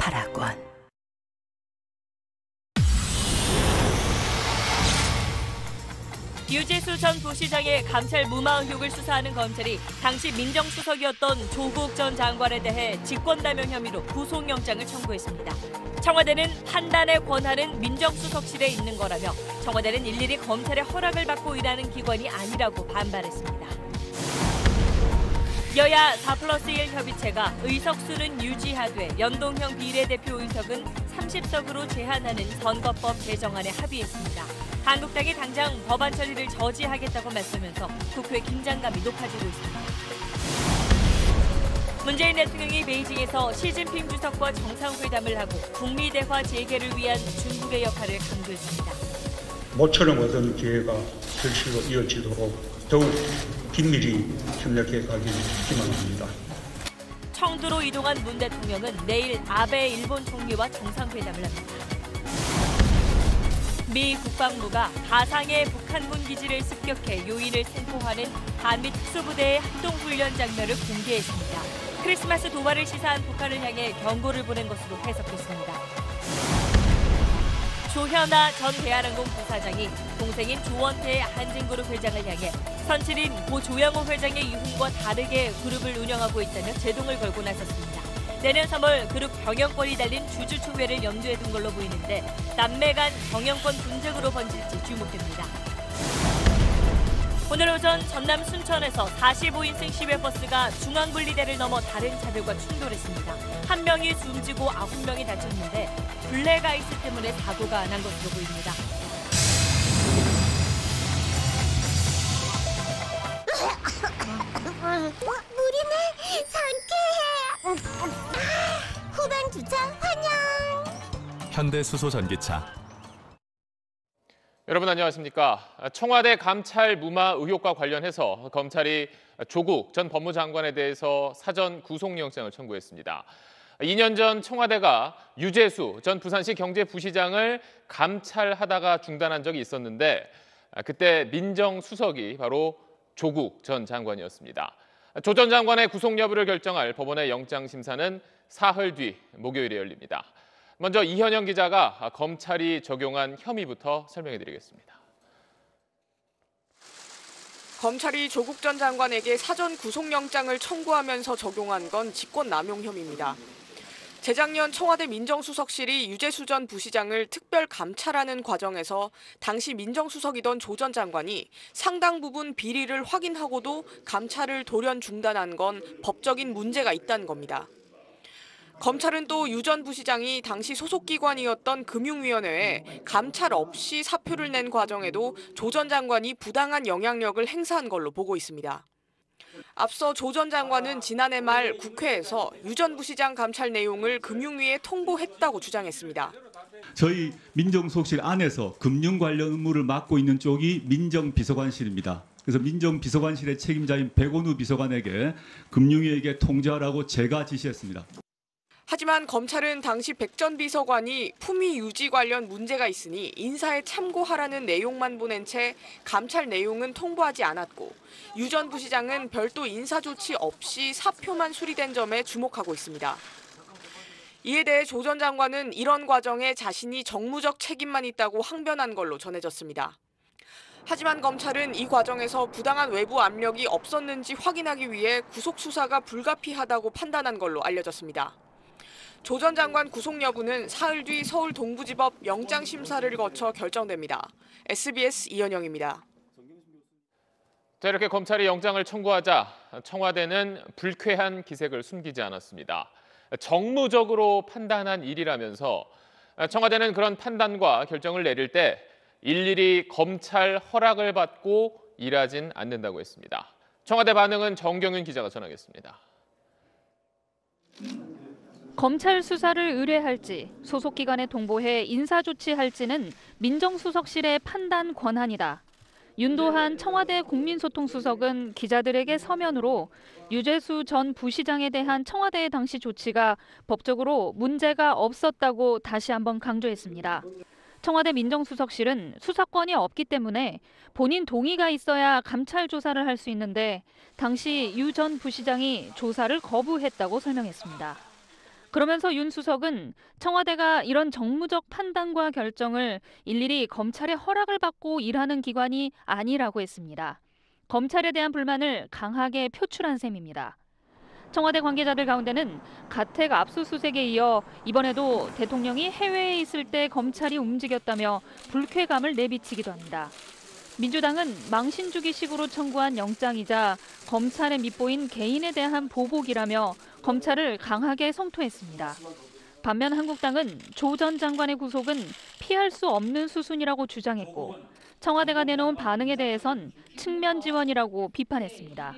파라곤. 유재수 전 부시장의 감찰 무마 의혹을 수사하는 검찰이 당시 민정수석이었던 조국 전 장관에 대해 직권남용 혐의로 구속영장을 청구했습니다. 청와대는 판단의 권한은 민정수석실에 있는 거라며 청와대는 일일이 검찰의 허락을 받고 일하는 기관이 아니라고 반발했습니다. 여야 4+1 협의체가 의석수는 유지하되 연동형 비례대표 의석은 30석으로 제한하는 선거법 개정안에 합의했습니다. 한국당이 당장 법안 처리를 저지하겠다고 말하면서 국회 긴장감이 높아지고 있습니다. 문재인 대통령이 베이징에서 시진핑 주석과 정상회담을 하고 북미 대화 재개를 위한 중국의 역할을 강조했습니다. 모처럼 얻은 기회가 실시로 이어지도록 더욱 긴밀히 협력해 가기를 희망합니다. 청두로 이동한 문 대통령은 내일 아베 일본 총리와 정상회담을 합니다. 미 국방부가 가상의 북한군 기지를 습격해 요인을 생포하는 한미 특수부대의 합동훈련 장면을 공개했습니다. 크리스마스 도발을 시사한 북한을 향해 경고를 보낸 것으로 해석됐습니다. 조현아 전 대한항공 부사장이 동생인 조원태의 한진그룹 회장을 향해 선출인 고 조영호 회장의 유흥과 다르게 그룹을 운영하고 있다며 제동을 걸고 나섰습니다. 내년 3월 그룹 경영권이 달린 주주총회를 염두에 둔 걸로 보이는데 남매 간 경영권 분쟁으로 번질지 주목됩니다. 오늘 오전 전남 순천에서 45인승 시외버스가 중앙분리대를 넘어 다른 차들과 충돌했습니다. 한 명이 숨지고 9명이 다쳤는데 블랙아이스 때문에 사고가 난 것으로 보입니다. 물이네. 상쾌해. 후방 주차 환영. 현대수소전기차. 여러분 안녕하십니까. 청와대 감찰 무마 의혹과 관련해서 검찰이 조국 전 법무장관에 대해서 사전 구속영장을 청구했습니다. 2년 전 청와대가 유재수 전 부산시 경제부시장을 감찰하다가 중단한 적이 있었는데 그때 민정수석이 바로 조국 전 장관이었습니다. 조 전 장관의 구속 여부를 결정할 법원의 영장 심사는 사흘 뒤 목요일에 열립니다. 먼저 이현영 기자가 검찰이 적용한 혐의부터 설명해드리겠습니다. 검찰이 조국 전 장관에게 사전 구속영장을 청구하면서 적용한 건 직권남용 혐의입니다. 재작년 청와대 민정수석실이 유재수 전 부시장을 특별 감찰하는 과정에서 당시 민정수석이던 조 전 장관이 상당 부분 비리를 확인하고도 감찰을 돌연 중단한 건 법적인 문제가 있다는 겁니다. 검찰은 또 유 전 부시장이 당시 소속기관이었던 금융위원회에 감찰 없이 사표를 낸 과정에도 조 전 장관이 부당한 영향력을 행사한 걸로 보고 있습니다. 앞서 조 전 장관은 지난해 말 국회에서 유 전 부시장 감찰 내용을 금융위에 통보했다고 주장했습니다. 저희 민정수석실 안에서 금융 관련 업무를 맡고 있는 쪽이 민정비서관실입니다. 그래서 민정비서관실의 책임자인 백원우 비서관에게 금융위에게 통지하라고 제가 지시했습니다. 하지만 검찰은 당시 백 전 비서관이 품위 유지 관련 문제가 있으니 인사에 참고하라는 내용만 보낸 채 감찰 내용은 통보하지 않았고 유 전 부시장은 별도 인사 조치 없이 사표만 수리된 점에 주목하고 있습니다. 이에 대해 조 전 장관은 이런 과정에 자신이 정무적 책임만 있다고 항변한 걸로 전해졌습니다. 하지만 검찰은 이 과정에서 부당한 외부 압력이 없었는지 확인하기 위해 구속 수사가 불가피하다고 판단한 걸로 알려졌습니다. 조 전 장관 구속 여부는 사흘 뒤 서울 동부지법 영장 심사를 거쳐 결정됩니다. SBS 이현영입니다. 자, 이렇게 검찰이 영장을 청구하자 청와대는 불쾌한 기색을 숨기지 않았습니다. 정무적으로 판단한 일이라면서 청와대는 그런 판단과 결정을 내릴 때 일일이 검찰 허락을 받고 일하진 않는다고 했습니다. 청와대 반응은 정경윤 기자가 전하겠습니다. 검찰 수사를 의뢰할지 소속 기관에 통보해 인사 조치할지는 민정수석실의 판단 권한이다. 윤도한 청와대 국민소통수석은 기자들에게 서면으로 유재수 전 부시장에 대한 청와대의 당시 조치가 법적으로 문제가 없었다고 다시 한번 강조했습니다. 청와대 민정수석실은 수사권이 없기 때문에 본인 동의가 있어야 감찰 조사를 할 수 있는데 당시 유 전 부시장이 조사를 거부했다고 설명했습니다. 그러면서 윤 수석은 청와대가 이런 정무적 판단과 결정을 일일이 검찰의 허락을 받고 일하는 기관이 아니라고 했습니다. 검찰에 대한 불만을 강하게 표출한 셈입니다. 청와대 관계자들 가운데는 가택 압수수색에 이어 이번에도 대통령이 해외에 있을 때 검찰이 움직였다며 불쾌감을 내비치기도 합니다. 민주당은 망신 주기식으로 청구한 영장이자 검찰에 밑보인 개인에 대한 보복이라며 검찰을 강하게 성토했습니다. 반면 한국당은 조 전 장관의 구속은 피할 수 없는 수순이라고 주장했고 청와대가 내놓은 반응에 대해선 측면 지원이라고 비판했습니다.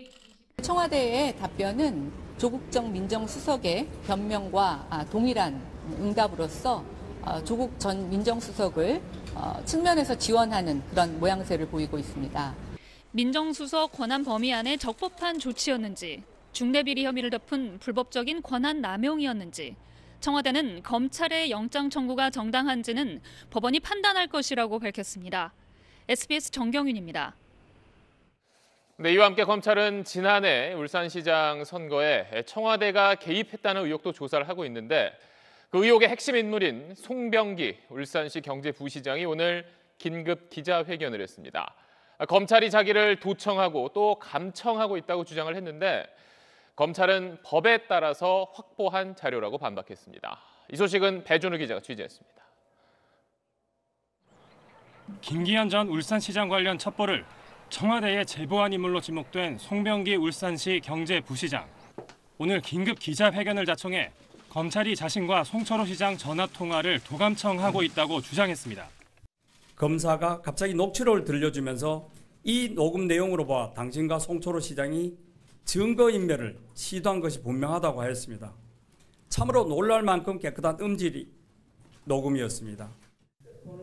청와대의 답변은 조국 전 민정수석의 변명과 동일한 응답으로서 조국 전 민정수석을 측면에서 지원하는 그런 모양새를 보이고 있습니다. 민정수석 권한 범위 안에 적법한 조치였는지, 중대비리 혐의를 덮은 불법적인 권한 남용이었는지, 청와대는 검찰의 영장 청구가 정당한지는 법원이 판단할 것이라고 밝혔습니다. SBS 정경윤입니다. 네, 이와 함께 검찰은 지난해 울산시장 선거에 청와대가 개입했다는 의혹도 조사를 하고 있는데 그 의혹의 핵심 인물인 송병기 울산시 경제부시장이 오늘 긴급 기자회견을 했습니다. 검찰이 자기를 도청하고 또 감청하고 있다고 주장을 했는데 검찰은 법에 따라서 확보한 자료라고 반박했습니다. 이 소식은 배준우 기자가 취재했습니다. 김기현 전 울산시장 관련 첩보를 청와대에 제보한 인물로 지목된 송병기 울산시 경제부시장. 오늘 긴급 기자회견을 자청해 검찰이 자신과 송철호 시장 전화통화를 도감청하고 있다고 주장했습니다. 검사가 갑자기 녹취록을 들려주면서 이 녹음 내용으로 봐 당신과 송철호 시장이 증거인멸을 시도한 것이 분명하다고 하였습니다. 참으로 놀랄 만큼 깨끗한 음질 녹음이었습니다.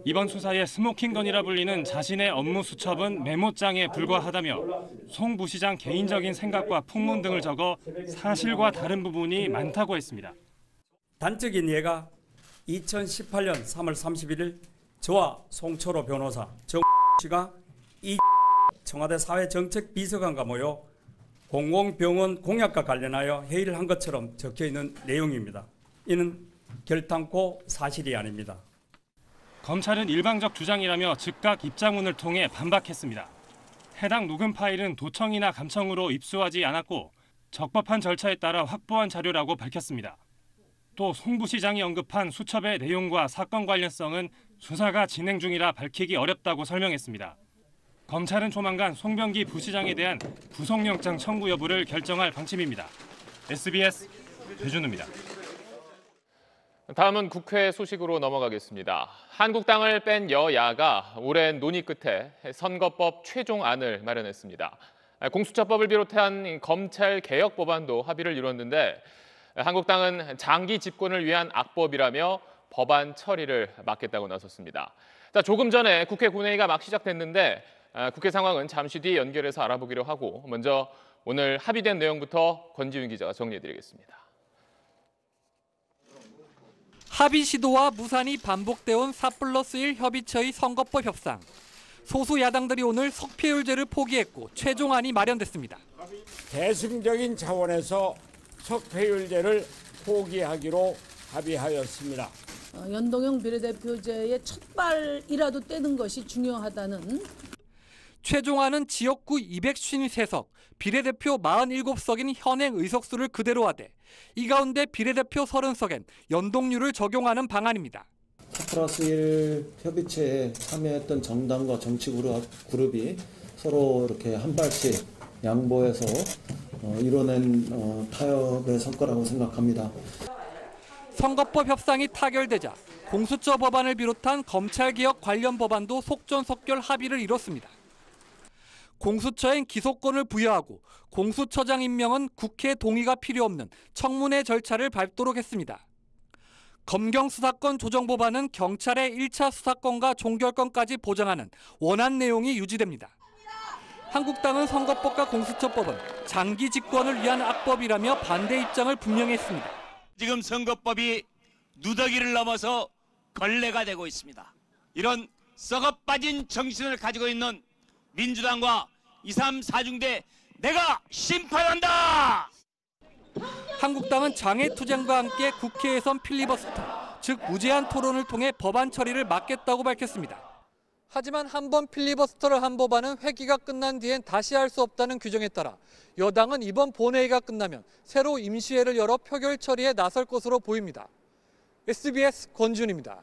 이번 수사의 스모킹건이라 불리는 자신의 업무 수첩은 메모장에 불과하다며 송 부시장 개인적인 생각과 풍문 등을 적어 사실과 다른 부분이 많다고 했습니다. 단적인 예가 2018년 3월 31일 저와 송철호 변호사 정 씨가 이 청와대 사회정책비서관과 모여 공공병원 공약과 관련하여 회의를 한 것처럼 적혀있는 내용입니다. 이는 결탄코 사실이 아닙니다. 검찰은 일방적 주장이라며 즉각 입장문을 통해 반박했습니다. 해당 녹음 파일은 도청이나 감청으로 입수하지 않았고 적법한 절차에 따라 확보한 자료라고 밝혔습니다. 또 송 부시장이 언급한 수첩의 내용과 사건 관련성은 수사가 진행 중이라 밝히기 어렵다고 설명했습니다. 검찰은 조만간 송병기 부시장에 대한 구속영장 청구 여부를 결정할 방침입니다. SBS 배준우입니다. 다음은 국회 소식으로 넘어가겠습니다. 한국당을 뺀 여야가 오랜 논의 끝에 선거법 최종안을 마련했습니다. 공수처법을 비롯한 검찰 개혁 법안도 합의를 이뤘는데 한국당은 장기 집권을 위한 악법이라며 법안 처리를 막겠다고 나섰습니다. 조금 전에 국회 본회의가 막 시작됐는데 국회 상황은 잠시 뒤 연결해서 알아보기로 하고 먼저 오늘 합의된 내용부터 권지윤 기자가 정리해드리겠습니다. 합의 시도와 무산이 반복되어온 4+1 협의체의 선거법 협상. 소수 야당들이 오늘 석패율제를 포기했고 최종안이 마련됐습니다. 대승적인 차원에서 석패율제를 포기하기로 합의하였습니다. 연동형 비례대표제의 첫발이라도 떼는 것이 중요하다는. 최종안은 지역구 253석, 비례대표 47석인 현행 의석수를 그대로 하되 이 가운데 비례대표 30석엔 연동률을 적용하는 방안입니다. 4+1 협의체에 참여했던 정당과 정치 그룹이 서로 이렇게 한 발씩 양보해서 이뤄낸 타협의 성과라고 생각합니다. 선거법 협상이 타결되자 공수처 법안을 비롯한 검찰개혁 관련 법안도 속전속결 합의를 이뤘습니다. 공수처엔 기소권을 부여하고 공수처장 임명은 국회 동의가 필요 없는 청문회 절차를 밟도록 했습니다. 검경수사권 조정법안은 경찰의 1차 수사권과 종결권까지 보장하는 원안 내용이 유지됩니다. 한국당은 선거법과 공수처법은 장기 집권을 위한 악법이라며 반대 입장을 분명히 했습니다. 지금 선거법이 누더기를 넘어서 걸레가 되고 있습니다. 이런 썩어빠진 정신을 가지고 있는 민주당과 2, 3, 4중대 내가 심판한다! 한국당은 장애투쟁과 함께 국회에선 필리버스터, 즉 무제한 토론을 통해 법안 처리를 막겠다고 밝혔습니다. 하지만 한 번 필리버스터를 한 법안은 회기가 끝난 뒤엔 다시 할 수 없다는 규정에 따라 여당은 이번 본회의가 끝나면 새로 임시회를 열어 표결 처리에 나설 것으로 보입니다. SBS 권준입니다.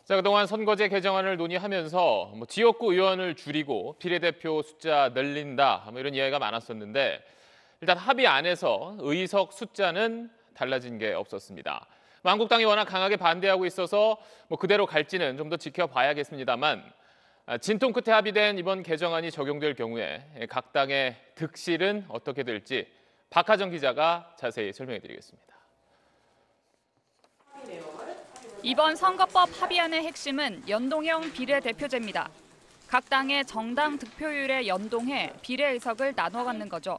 자, 그동안 선거제 개정안을 논의하면서 지역구 의원을 줄이고 비례대표 숫자 늘린다 이런 이야기가 많았었는데 일단 합의 안에서 의석 숫자는 달라진 게 없었습니다. 한국당이 워낙 강하게 반대하고 있어서 그대로 갈지는 좀 더 지켜봐야겠습니다만 진통 끝에 합의된 이번 개정안이 적용될 경우에 각 당의 득실은 어떻게 될지 박하정 기자가 자세히 설명해드리겠습니다. 이번 선거법 합의안의 핵심은 연동형 비례대표제입니다. 각 당의 정당 득표율에 연동해 비례의석을 나눠 갖는 거죠.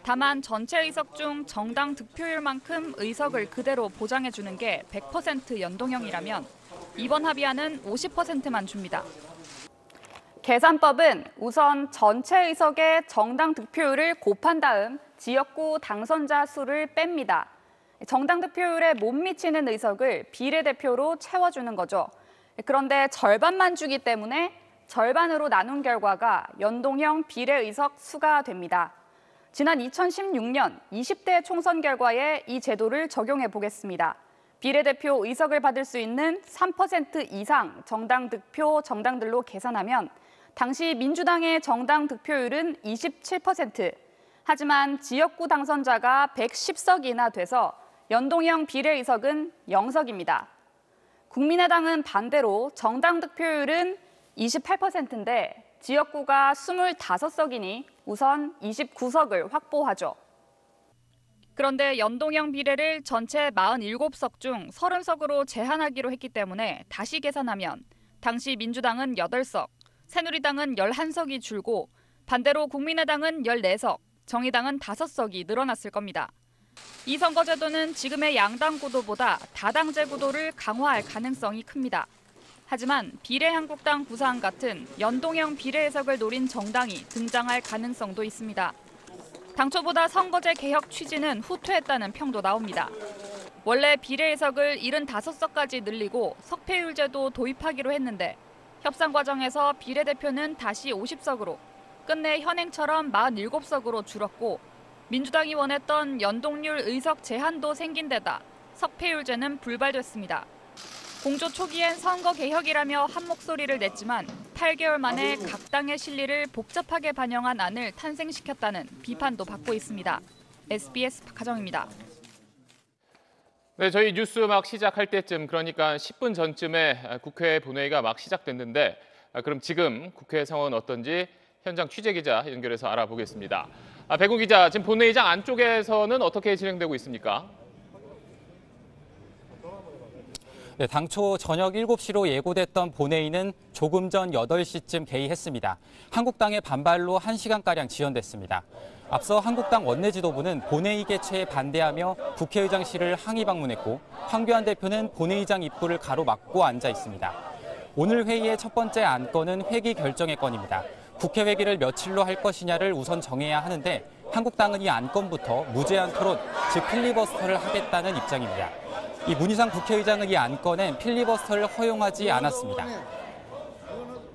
다만 전체 의석 중 정당 득표율만큼 의석을 그대로 보장해 주는 게 100% 연동형이라면 이번 합의안은 50%만 줍니다. 계산법은 우선 전체 의석의 정당 득표율을 곱한 다음 지역구 당선자 수를 뺍니다. 정당 득표율에 못 미치는 의석을 비례대표로 채워주는 거죠. 그런데 절반만 주기 때문에 절반으로 나눈 결과가 연동형 비례의석 수가 됩니다. 지난 2016년 20대 총선 결과에 이 제도를 적용해 보겠습니다. 비례대표 의석을 받을 수 있는 3% 이상 정당 득표 정당들로 계산하면 당시 민주당의 정당 득표율은 27%. 하지만 지역구 당선자가 110석이나 돼서 연동형 비례의석은 0석입니다. 국민의당은 반대로 정당 득표율은 28%인데 지역구가 25석이니 우선 29석을 확보하죠. 그런데 연동형 비례를 전체 47석 중 30석으로 제한하기로 했기 때문에 다시 계산하면 당시 민주당은 8석, 새누리당은 11석이 줄고 반대로 국민의당은 14석, 정의당은 5석이 늘어났을 겁니다. 이 선거제도는 지금의 양당 구도보다 다당제 구도를 강화할 가능성이 큽니다. 하지만 비례한국당 구사안 같은 연동형 비례의석을 노린 정당이 등장할 가능성도 있습니다. 당초보다 선거제 개혁 취지는 후퇴했다는 평도 나옵니다. 원래 비례의석을 75석까지 늘리고 석패율제도 도입하기로 했는데 협상 과정에서 비례대표는 다시 50석으로 끝내 현행처럼 47석으로 줄었고 민주당이 원했던 연동률 의석 제한도 생긴 데다 석패율제는 불발됐습니다. 공조 초기엔 선거 개혁이라며 한 목소리를 냈지만 8개월 만에 각 당의 실리를 복잡하게 반영한 안을 탄생시켰다는 비판도 받고 있습니다. SBS 박하정입니다. 네, 저희 뉴스 막 시작할 때쯤 그러니까 10분 전쯤에 국회 본회의가 막 시작됐는데 그럼 지금 국회 상황은 어떤지 현장 취재기자 연결해서 알아보겠습니다. 백우 기자, 지금 본회의장 안쪽에서는 어떻게 진행되고 있습니까? 네, 당초 저녁 7시로 예고됐던 본회의는 조금 전 8시쯤 개의했습니다. 한국당의 반발로 1시간가량 지연됐습니다. 앞서 한국당 원내지도부는 본회의 개최에 반대하며 국회의장실을 항의 방문했고 황교안 대표는 본회의장 입구를 가로막고 앉아 있습니다. 오늘 회의의 첫 번째 안건은 회기 결정의 건입니다. 국회 회기를 며칠로 할 것이냐를 우선 정해야 하는데 한국당은 이 안건부터 무제한 토론, 즉 필리버스터를 하겠다는 입장입니다. 이 문희상 국회의장은 이 안건엔 필리버스터를 허용하지 않았습니다.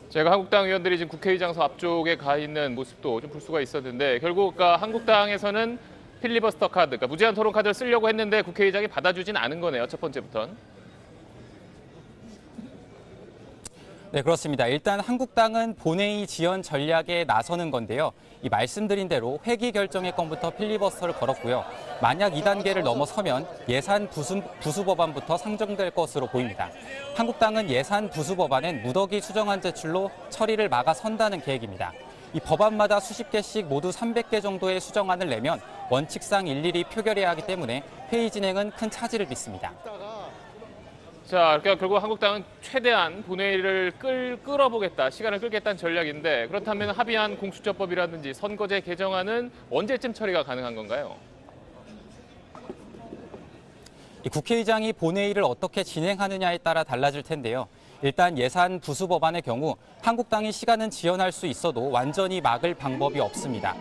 제가 한국당 의원들이 지금 국회의장석 앞쪽에 가 있는 모습도 좀 볼 수가 있었는데 결국 한국당에서는 필리버스터 카드, 그러니까 무제한 토론 카드를 쓰려고 했는데 국회의장이 받아주진 않은 거네요. 첫 번째부터는. 네, 그렇습니다. 일단 한국당은 본회의 지연 전략에 나서는 건데요. 이 말씀드린 대로 회기 결정의 건부터 필리버스터를 걸었고요. 만약 2단계를 넘어서면 예산 부수 법안부터 상정될 것으로 보입니다. 한국당은 예산 부수 법안엔 무더기 수정안 제출로 처리를 막아선다는 계획입니다. 이 법안마다 수십 개씩 모두 300개 정도의 수정안을 내면 원칙상 일일이 표결해야 하기 때문에 회의 진행은 큰 차질을 빚습니다. 자, 그러니까 결국 한국당은 최대한 본회의를 끌어보겠다, 시간을 끌겠다는 전략인데 그렇다면 합의한 공수처법이라든지 선거제 개정안은 언제쯤 처리가 가능한 건가요? 국회의장이 본회의를 어떻게 진행하느냐에 따라 달라질 텐데요. 일단 예산 부수 법안의 경우 한국당이 시간은 지연할 수 있어도 완전히 막을 방법이 없습니다.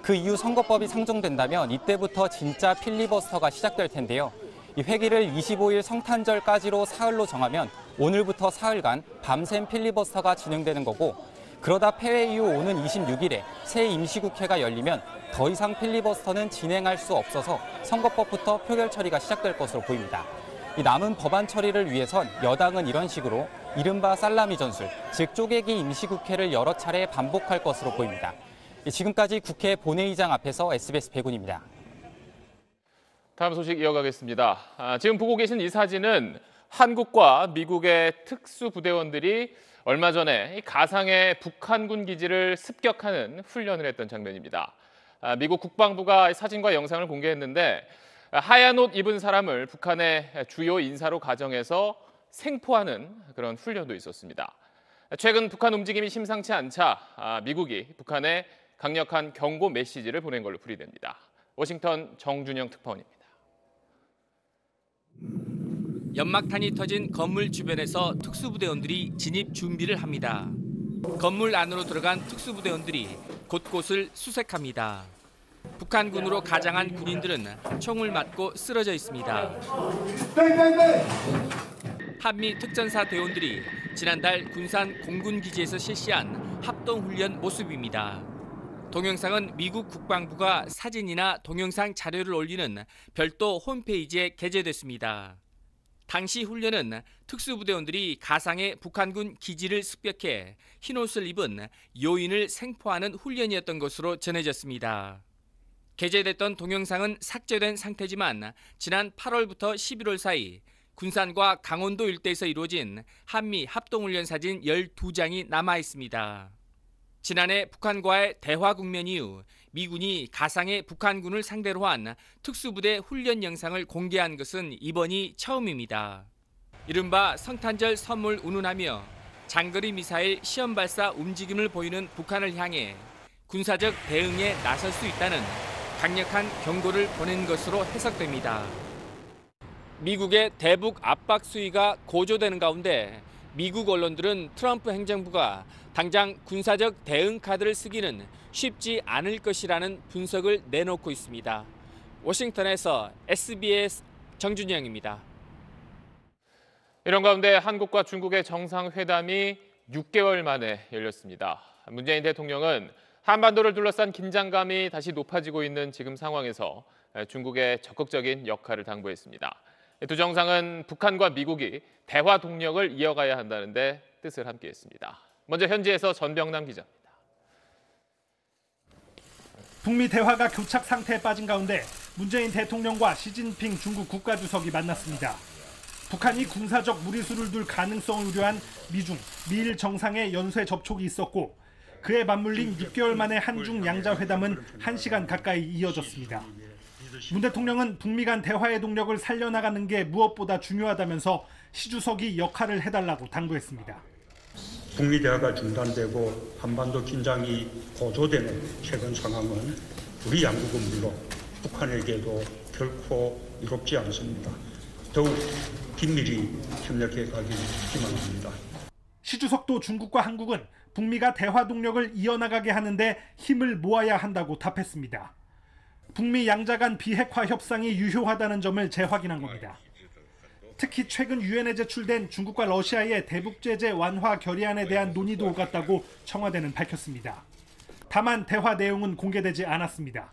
그 이후 선거법이 상정된다면 이때부터 진짜 필리버스터가 시작될 텐데요. 이 회기를 25일 성탄절까지로 사흘로 정하면 오늘부터 사흘간 밤샘 필리버스터가 진행되는 거고, 그러다 폐회 이후 오는 26일에 새 임시국회가 열리면 더 이상 필리버스터는 진행할 수 없어서 선거법부터 표결 처리가 시작될 것으로 보입니다. 이 남은 법안 처리를 위해선 여당은 이런 식으로 이른바 살라미 전술, 즉 쪼개기 임시국회를 여러 차례 반복할 것으로 보입니다. 지금까지 국회 본회의장 앞에서 SBS 백운입니다. 다음 소식 이어가겠습니다. 지금 보고 계신 이 사진은 한국과 미국의 특수부대원들이 얼마 전에 가상의 북한군 기지를 습격하는 훈련을 했던 장면입니다. 미국 국방부가 사진과 영상을 공개했는데 하얀 옷 입은 사람을 북한의 주요 인사로 가정해서 생포하는 그런 훈련도 있었습니다. 최근 북한 움직임이 심상치 않자 미국이 북한에 강력한 경고 메시지를 보낸 걸로 풀이됩니다. 워싱턴 정준영 특파원입니다. 연막탄이 터진 건물 주변에서 특수부대원들이 진입 준비를 합니다. 건물 안으로 들어간 특수부대원들이 곳곳을 수색합니다. 북한군으로 가장한 군인들은 총을 맞고 쓰러져 있습니다. 한미 특전사 대원들이 지난달 군산 공군기지에서 실시한 합동훈련 모습입니다. 동영상은 미국 국방부가 사진이나 동영상 자료를 올리는 별도 홈페이지에 게재됐습니다. 당시 훈련은 특수부대원들이 가상의 북한군 기지를 습격해 흰옷을 입은 요인을 생포하는 훈련이었던 것으로 전해졌습니다. 게재됐던 동영상은 삭제된 상태지만 지난 8월부터 11월 사이 군산과 강원도 일대에서 이루어진 한미 합동훈련 사진 12장이 남아 있습니다. 지난해 북한과의 대화 국면 이후 미군이 가상의 북한군을 상대로 한 특수부대 훈련 영상을 공개한 것은 이번이 처음입니다. 이른바 성탄절 선물 운운하며 장거리 미사일 시험 발사 움직임을 보이는 북한을 향해 군사적 대응에 나설 수 있다는 강력한 경고를 보낸 것으로 해석됩니다. 미국의 대북 압박 수위가 고조되는 가운데 미국 언론들은 트럼프 행정부가 당장 군사적 대응 카드를 쓰기는 쉽지 않을 것이라는 분석을 내놓고 있습니다. 워싱턴에서 SBS 정준영입니다. 이런 가운데 한국과 중국의 정상회담이 6개월 만에 열렸습니다. 문재인 대통령은 한반도를 둘러싼 긴장감이 다시 높아지고 있는 지금 상황에서 중국의 적극적인 역할을 당부했습니다. 두 정상은 북한과 미국이 대화 동력을 이어가야 한다는 데 뜻을 함께했습니다. 먼저 현지에서 전병남 기자입니다. 북미 대화가 교착 상태에 빠진 가운데 문재인 대통령과 시진핑 중국 국가주석이 만났습니다. 북한이 군사적 무리수를 둘 가능성을 우려한 미중, 미일 정상의 연쇄 접촉이 있었고 그에 맞물린 6개월 만의 한중 양자회담은 1시간 가까이 이어졌습니다. 문 대통령은 북미 간 대화의 동력을 살려나가는 게 무엇보다 중요하다면서 시 주석이 역할을 해달라고 당부했습니다. 북미 대화가 중단되고 한반도 긴장이 고조되는 최근 상황은 우리 양국은 물론 북한에게도 결코 이롭지 않습니다. 더욱 긴밀히 협력해 가기를 희망합니다. 시 주석도 중국과 한국은 북미가 대화 동력을 이어나가게 하는데 힘을 모아야 한다고 답했습니다. 북미 양자 간 비핵화 협상이 유효하다는 점을 재확인한 겁니다. 특히 최근 유엔에 제출된 중국과 러시아의 대북 제재 완화 결의안에 대한 논의도 오갔다고 청와대는 밝혔습니다. 다만 대화 내용은 공개되지 않았습니다.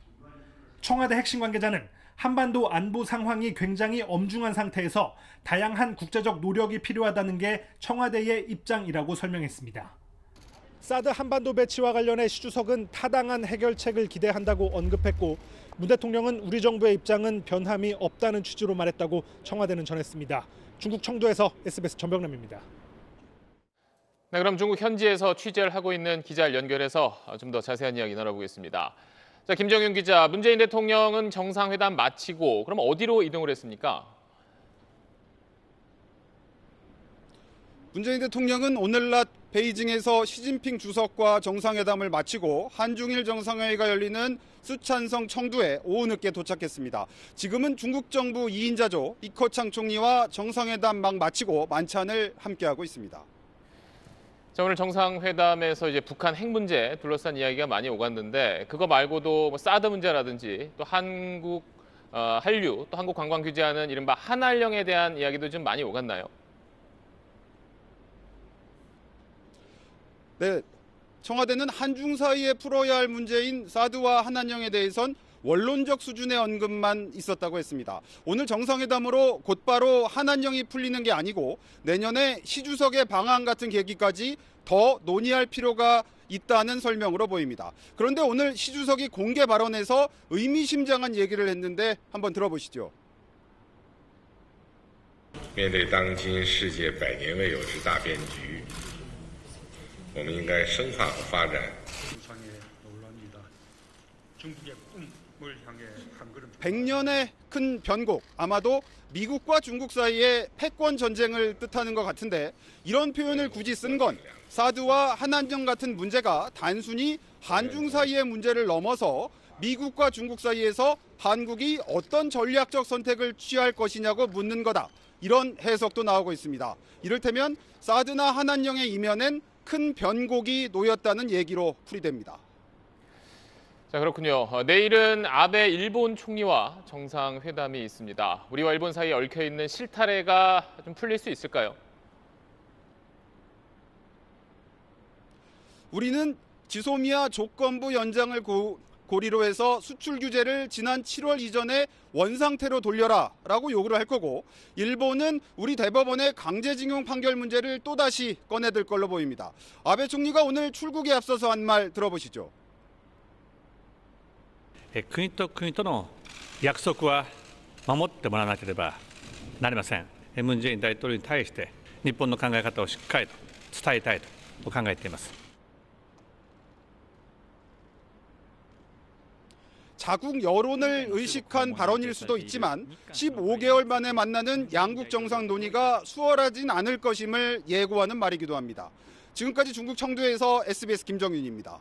청와대 핵심 관계자는 한반도 안보 상황이 굉장히 엄중한 상태에서 다양한 국제적 노력이 필요하다는 게 청와대의 입장이라고 설명했습니다. 사드 한반도 배치와 관련해 시 주석은 타당한 해결책을 기대한다고 언급했고 문 대통령은 우리 정부의 입장은 변함이 없다는 취지로 말했다고 청와대는 전했습니다. 중국 청도에서 SBS 전병남입니다. 네, 그럼 중국 현지에서 취재를 하고 있는 기자를 연결해서 좀 더 자세한 이야기 나눠보겠습니다. 자, 김정윤 기자, 문재인 대통령은 정상회담 마치고 그럼 어디로 이동을 했습니까? 문재인 대통령은 오늘 낮 베이징에서 시진핑 주석과 정상회담을 마치고 한중일 정상회의가 열리는 수찬성 청두에 오후 늦게 도착했습니다. 지금은 중국 정부 2인자죠. 리커창 총리와 정상회담 막 마치고 만찬을 함께하고 있습니다. 자, 오늘 정상회담에서 이제 북한 핵 문제 둘러싼 이야기가 많이 오갔는데 그거 말고도 뭐 사드 문제라든지 또 한국 한류 또 한국 관광 규제하는 이른바 한한령에 대한 이야기도 좀 많이 오갔나요? 네, 청와대는 한중 사이에 풀어야 할 문제인 사드와 한한령에 대해선 원론적 수준의 언급만 있었다고 했습니다. 오늘 정상회담으로 곧바로 한한령이 풀리는 게 아니고 내년에 시 주석의 방한 같은 계기까지 더 논의할 필요가 있다는 설명으로 보입니다. 그런데 오늘 시 주석이 공개 발언에서 의미심장한 얘기를 했는데 한번 들어보시죠. 面对当今世界百年未有之大变局，我们应该深化和发展。 100년의 큰 변곡, 아마도 미국과 중국 사이의 패권 전쟁을 뜻하는 것 같은데 이런 표현을 굳이 쓴 건 사드와 한한령 같은 문제가 단순히 한중 사이의 문제를 넘어서 미국과 중국 사이에서 한국이 어떤 전략적 선택을 취할 것이냐고 묻는 거다. 이런 해석도 나오고 있습니다. 이를테면 사드나 한한령의 이면엔 큰 변곡이 놓였다는 얘기로 풀이됩니다. 자, 그렇군요. 내일은 아베 일본 총리와 정상회담이 있습니다. 우리와 일본 사이에 얽혀있는 실타래가 좀 풀릴 수 있을까요? 우리는 지소미아 조건부 연장을 고리로 해서 수출 규제를 지난 7월 이전에 원상태로 돌려라라고 요구를 할 거고 일본은 우리 대법원의 강제징용 판결 문제를 또다시 꺼내들 걸로 보입니다. 아베 총리가 오늘 출국에 앞서서 한 말 들어보시죠. 国と国との約束は守ってもらわなければなりません。ムン・ジェイン大統領に対して日本の考え方をしっかりと伝えたいと考えています。 자국 여론을 의식한 발언일 수도 있지만 15개월 만에 만나는 양국 정상 논의가 수월하진 않을 것임을 예고하는 말이기도 합니다. 지금까지 중국 청두에서 SBS 김정윤입니다.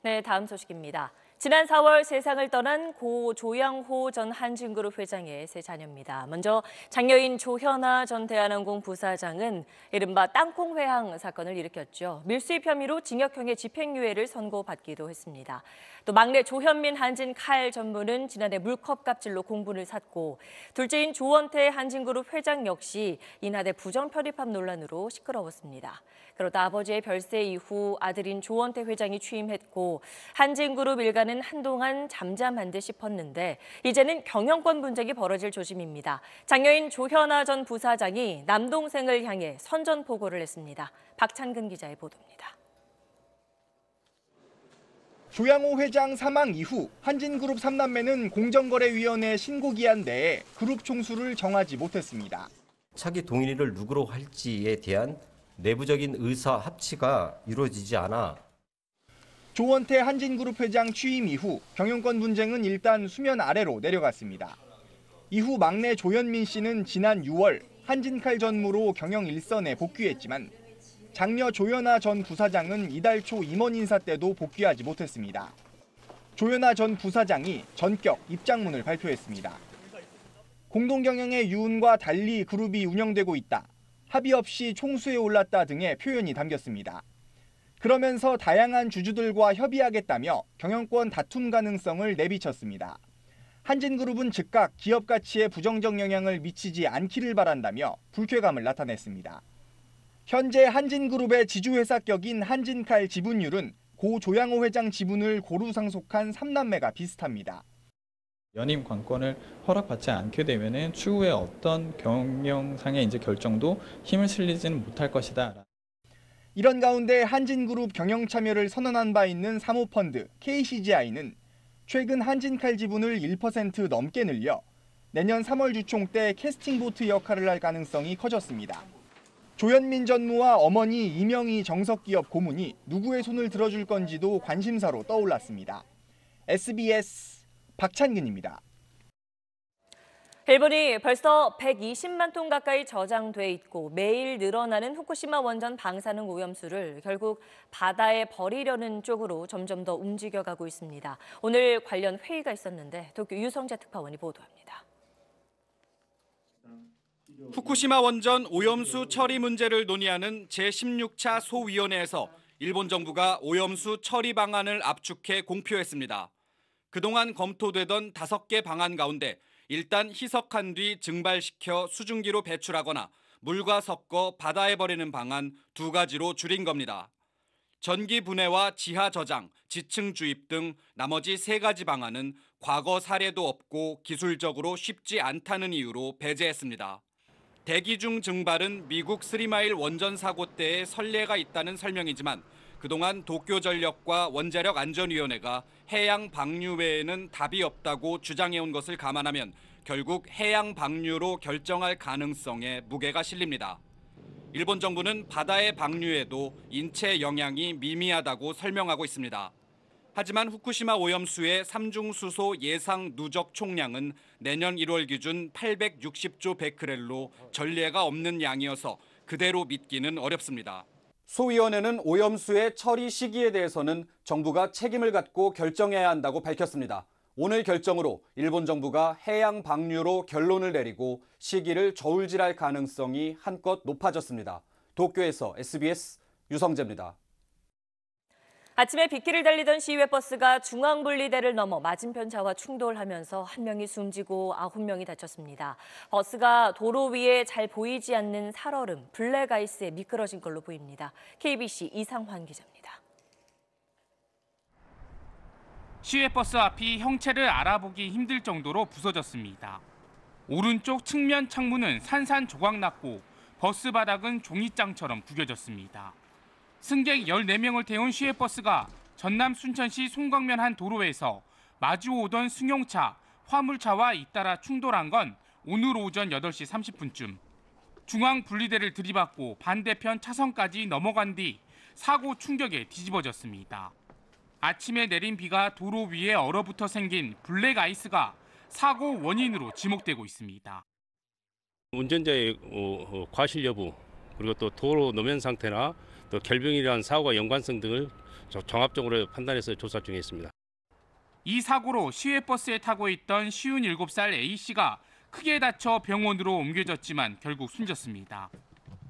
네, 다음 소식입니다. 지난 4월 세상을 떠난 고 조양호 전 한진그룹 회장의 세 자녀입니다. 먼저 장녀인 조현아 전 대한항공 부사장은 이른바 땅콩회항 사건을 일으켰죠. 밀수입 혐의로 징역형의 집행유예를 선고받기도 했습니다. 또 막내 조현민 한진칼 전무는 지난해 물컵 갑질로 공분을 샀고 둘째인 조원태 한진그룹 회장 역시 인하대 부정 편입합 논란으로 시끄러웠습니다. 그러다 아버지의 별세 이후 아들인 조원태 회장이 취임했고 한진그룹 일가는 한동안 잠잠한 듯 싶었는데 이제는 경영권 분쟁이 벌어질 조짐입니다. 장녀인 조현아 전 부사장이 남동생을 향해 선전포고를 했습니다. 박찬근 기자의 보도입니다. 조양호 회장 사망 이후 한진그룹 3남매는 공정거래위원회 신고기한 내에 그룹 총수를 정하지 못했습니다. 차기 동일을 누구로 할지에 대한 내부적인 의사 합치가 이루어지지 않아 조원태 한진그룹 회장 취임 이후 경영권 분쟁은 일단 수면 아래로 내려갔습니다. 이후 막내 조현민 씨는 지난 6월 한진칼 전무로 경영 일선에 복귀했지만 장녀 조현아 전 부사장은 이달 초 임원 인사 때도 복귀하지 못했습니다. 조현아 전 부사장이 전격 입장문을 발표했습니다. 공동경영의 유운과 달리 그룹이 운영되고 있다. 합의 없이 총수에 올랐다 등의 표현이 담겼습니다. 그러면서 다양한 주주들과 협의하겠다며 경영권 다툼 가능성을 내비쳤습니다. 한진그룹은 즉각 기업 가치에 부정적 영향을 미치지 않기를 바란다며 불쾌감을 나타냈습니다. 현재 한진그룹의 지주회사격인 한진칼 지분율은 고 조양호 회장 지분을 고루 상속한 3남매가 비슷합니다. 연임 관건을 허락받지 않게 되면은 추후에 어떤 경영상의 결정도 힘을 실리지는 못할 것이다. 이런 가운데 한진그룹 경영 참여를 선언한 바 있는 사모펀드 KCGI는 최근 한진칼 지분을 1% 넘게 늘려 내년 3월 주총 때 캐스팅보트 역할을 할 가능성이 커졌습니다. 조현민 전무와 어머니 이명희 정석기업 고문이 누구의 손을 들어줄 건지도 관심사로 떠올랐습니다. SBS 박찬근입니다. 일본이 벌써 120만 톤 가까이 저장돼 있고 매일 늘어나는 후쿠시마 원전 방사능 오염수를 결국 바다에 버리려는 쪽으로 점점 더 움직여가고 있습니다. 오늘 관련 회의가 있었는데 도쿄 유성재 특파원이 보도합니다. 후쿠시마 원전 오염수 처리 문제를 논의하는 제16차 소위원회에서 일본 정부가 오염수 처리 방안을 압축해 공표했습니다. 그동안 검토되던 5개 방안 가운데 일단 희석한 뒤 증발시켜 수증기로 배출하거나 물과 섞어 바다에 버리는 방안 2가지로 줄인 겁니다. 전기 분해와 지하 저장, 지층 주입 등 나머지 3가지 방안은 과거 사례도 없고 기술적으로 쉽지 않다는 이유로 배제했습니다. 대기 중 증발은 미국 스리마일 원전 사고 때의 선례가 있다는 설명이지만 그동안 도쿄전력과 원자력안전위원회가 해양 방류 외에는 답이 없다고 주장해온 것을 감안하면 결국 해양 방류로 결정할 가능성에 무게가 실립니다. 일본 정부는 바다의 방류에도 인체 영향이 미미하다고 설명하고 있습니다. 하지만 후쿠시마 오염수의 삼중수소 예상 누적 총량은 내년 1월 기준 860조 베크렐로 전례가 없는 양이어서 그대로 믿기는 어렵습니다. 소위원회는 오염수의 처리 시기에 대해서는 정부가 책임을 갖고 결정해야 한다고 밝혔습니다. 오늘 결정으로 일본 정부가 해양 방류로 결론을 내리고 시기를 저울질할 가능성이 한껏 높아졌습니다. 도쿄에서 SBS 유성재입니다. 아침에 빗길을 달리던 시위회 버스가 중앙분리대를 넘어 맞은편 차와 충돌하면서 1명이 숨지고 9명이 다쳤습니다. 버스가 도로 위에 잘 보이지 않는 살얼음, 블랙아이스에 미끄러진 걸로 보입니다. KBC 이상환 기자입니다. 시외 버스 앞이 형체를 알아보기 힘들 정도로 부서졌습니다. 오른쪽 측면 창문은 산산조각 났고 버스 바닥은 종이장처럼 구겨졌습니다. 승객 14명을 태운 시외버스가 전남 순천시 송광면 한 도로에서 마주오던 승용차, 화물차와 잇따라 충돌한 건 오늘 오전 8시 30분쯤. 중앙 분리대를 들이받고 반대편 차선까지 넘어간 뒤 사고 충격에 뒤집어졌습니다. 아침에 내린 비가 도로 위에 얼어붙어 생긴 블랙아이스가 사고 원인으로 지목되고 있습니다. 운전자의 과실 여부, 그리고 또 도로 노면 상태나 또 결병이란 사고와 연관성 등을 종합적으로 판단해서 조사 중에 있습니다. 이 사고로 시외버스에 타고 있던 57살 A씨가 크게 다쳐 병원으로 옮겨졌지만 결국 숨졌습니다.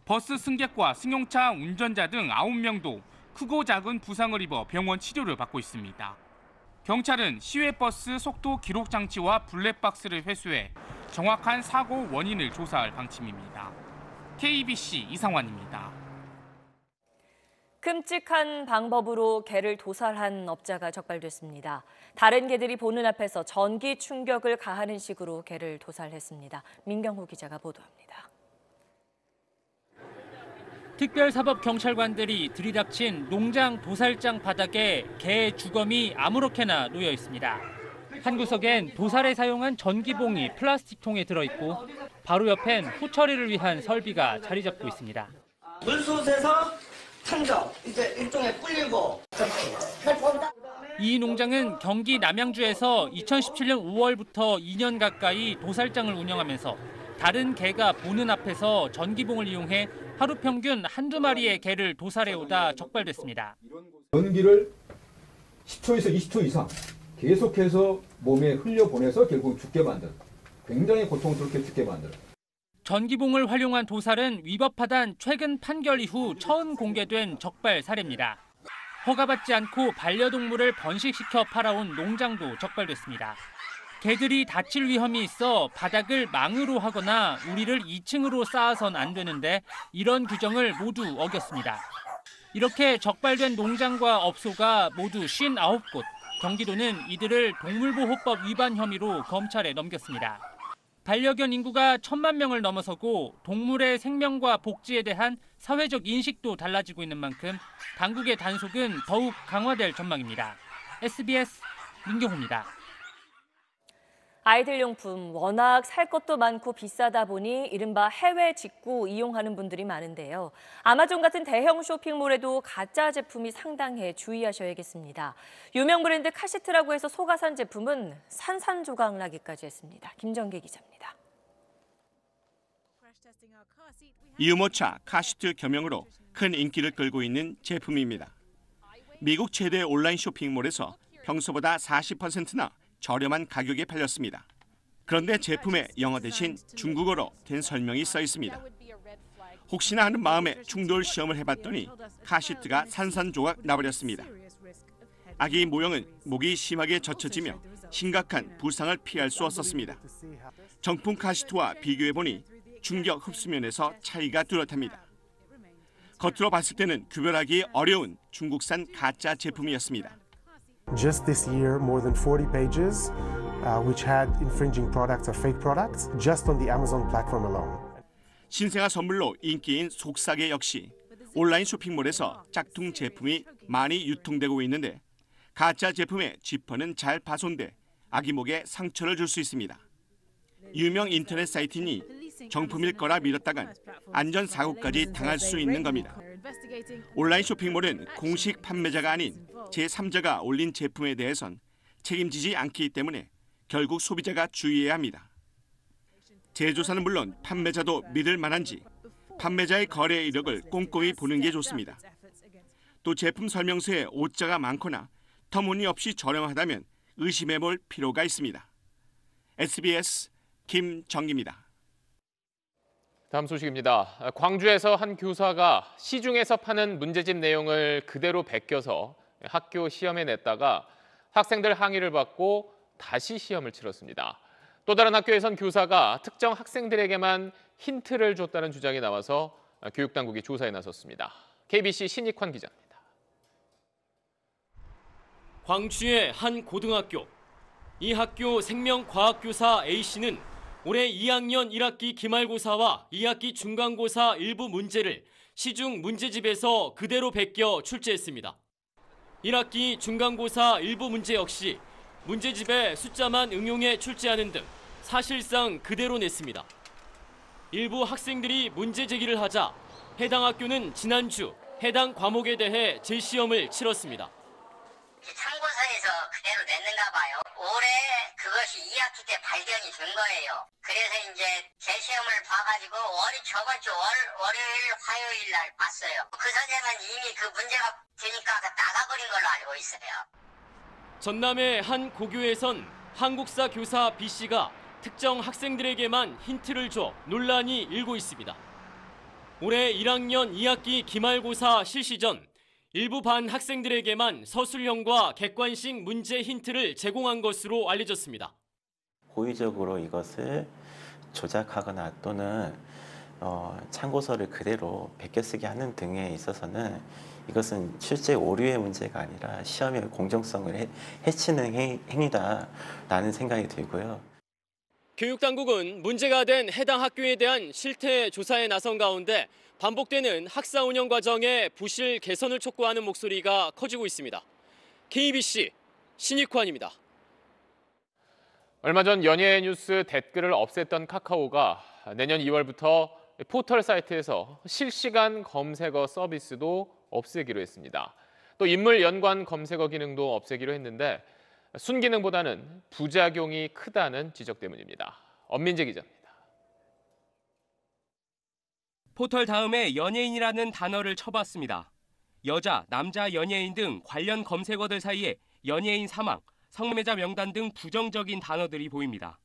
버스 승객과 승용차 운전자 등 9명도 크고 작은 부상을 입어 병원 치료를 받고 있습니다. 경찰은 시외버스 속도 기록 장치와 블랙박스를 회수해 정확한 사고 원인을 조사할 방침입니다. KBC 이상환입니다. 끔찍한 방법으로 개를 도살한 업자가 적발됐습니다. 다른 개들이 보는 앞에서 전기 충격을 가하는 식으로 개를 도살했습니다. 민경호 기자가 보도합니다. 특별사법경찰관들이 들이닥친 농장 도살장 바닥에 개의 주검이 아무렇게나 놓여 있습니다. 한 구석엔 도살에 사용한 전기봉이 플라스틱 통에 들어있고 바로 옆엔 후처리를 위한 설비가 자리 잡고 있습니다. 물솥에서 창적, 이제 일종의 불리고. 이 농장은 경기 남양주에서 2017년 5월부터 2년 가까이 도살장을 운영하면서 다른 개가 보는 앞에서 전기봉을 이용해 하루 평균 한두 마리의 개를 도살해오다 적발됐습니다. 전기를 10초에서 20초 이상 계속해서 몸에 흘려보내서 결국 죽게 만든, 굉장히 고통스럽게 죽게 만든. 전기봉을 활용한 도살은 위법하단 최근 판결 이후 처음 공개된 적발 사례입니다. 허가받지 않고 반려동물을 번식시켜 팔아온 농장도 적발됐습니다. 개들이 다칠 위험이 있어 바닥을 망으로 하거나 우리를 2층으로 쌓아선 안 되는데 이런 규정을 모두 어겼습니다. 이렇게 적발된 농장과 업소가 모두 59곳, 경기도는 이들을 동물보호법 위반 혐의로 검찰에 넘겼습니다. 반려견 인구가 1,000만 명을 넘어서고 동물의 생명과 복지에 대한 사회적 인식도 달라지고 있는 만큼 당국의 단속은 더욱 강화될 전망입니다. SBS 민경호입니다. 아이들 용품 워낙 살 것도 많고 비싸다 보니 이른바 해외 직구 이용하는 분들이 많은데요. 아마존 같은 대형 쇼핑몰에도 가짜 제품이 상당해 주의하셔야겠습니다. 유명 브랜드 카시트라고 해서 속아 산 제품은 산산조각 나기까지 했습니다. 김정계 기자입니다. 이 유모차 카시트 겸용으로 큰 인기를 끌고 있는 제품입니다. 미국 최대 온라인 쇼핑몰에서 평소보다 40%나 저렴한 가격에 팔렸습니다. 그런데 제품에 영어 대신 중국어로 된 설명이 써 있습니다. 혹시나 하는 마음에 충돌 시험을 해봤더니 카시트가 산산조각 나버렸습니다. 아기 모형은 목이 심하게 젖혀지며 심각한 부상을 피할 수 없었습니다. 정품 카시트와 비교해보니 충격 흡수면에서 차이가 뚜렷합니다. 겉으로 봤을 때는 구별하기 어려운 중국산 가짜 제품이었습니다. Just this year, more than 40 pages which had infringing products or fake products just on the Amazon platform alone. 신생아 선물로 인기인 속사계 역시 온라인 쇼핑몰에서 짝퉁 제품이 많이 유통되고 있는데 가짜 제품의 지퍼는 잘 파손돼 아기 목에 상처를 줄 수 있습니다. 유명 인터넷 사이트니 정품일 거라 믿었다간 안전사고까지 당할 수 있는 겁니다. 온라인 쇼핑몰은 공식 판매자가 아닌 제3자가 올린 제품에 대해선 책임지지 않기 때문에 결국 소비자가 주의해야 합니다. 제조사는 물론 판매자도 믿을 만한지 판매자의 거래 이력을 꼼꼼히 보는 게 좋습니다. 또 제품 설명서에 오자가 많거나 터무니없이 저렴하다면 의심해볼 필요가 있습니다. SBS 김정기입니다. 다음 소식입니다. 광주에서 한 교사가 시중에서 파는 문제집 내용을 그대로 베껴서 학교 시험에 냈다가 학생들 항의를 받고 다시 시험을 치렀습니다. 또 다른 학교에선 교사가 특정 학생들에게만 힌트를 줬다는 주장이 나와서 교육당국이 조사에 나섰습니다. KBC 신익환 기자입니다. 광주의 한 고등학교. 이 학교 생명과학교사 A씨는 올해 2학년 1학기 기말고사와 2학기 중간고사 일부 문제를 시중 문제집에서 그대로 베껴 출제했습니다. 1학기 중간고사 일부 문제 역시 문제집에 숫자만 응용해 출제하는 등 사실상 그대로 냈습니다. 일부 학생들이 문제 제기를 하자 해당 학교는 지난주 해당 과목에 대해 재시험을 치렀습니다. 참고서에서 그대로 냈는가 봐요. 올해 그것이 2학기 때 발견이 된 거예요. 그래서 이제 재시험을 봐가지고 저번 주 월요일, 화요일 날 봤어요. 그 선생은 이미 그 문제가 되니까 나가버린 걸로 알고 있어요. 전남의 한 고교에선 한국사 교사 B씨가 특정 학생들에게만 힌트를 줘 논란이 일고 있습니다. 올해 1학년 2학기 기말고사 실시 전 일부 반 학생들에게만 서술형과 객관식 문제 힌트를 제공한 것으로 알려졌습니다. 고의적으로 이것을 조작하거나 또는 참고서를 그대로 베껴쓰기 하는 등에 있어서는 이것은 실제 오류의 문제가 아니라 시험의 공정성을 해치는 행위다라는 생각이 들고요. 교육당국은 문제가 된 해당 학교에 대한 실태 조사에 나선 가운데 반복되는 학사 운영 과정의 부실 개선을 촉구하는 목소리가 커지고 있습니다. KBC 신익환입니다. 얼마 전 연예 뉴스 댓글을 없앴던 카카오가 내년 2월부터 포털 사이트에서 실시간 검색어 서비스도 없애기로 했습니다. 또 인물 연관 검색어 기능도 없애기로 했는데 순기능보다는 부작용이 크다는 지적 때문입니다. 엄민재 기자입니다. 포털 다음에 연예인이라는 단어를 쳐봤습니다. 여자, 남자 연예인 등 관련 검색어들 사이에 연예인 사망, 성매매자 명단 등 부정적인 단어들이 보입니다.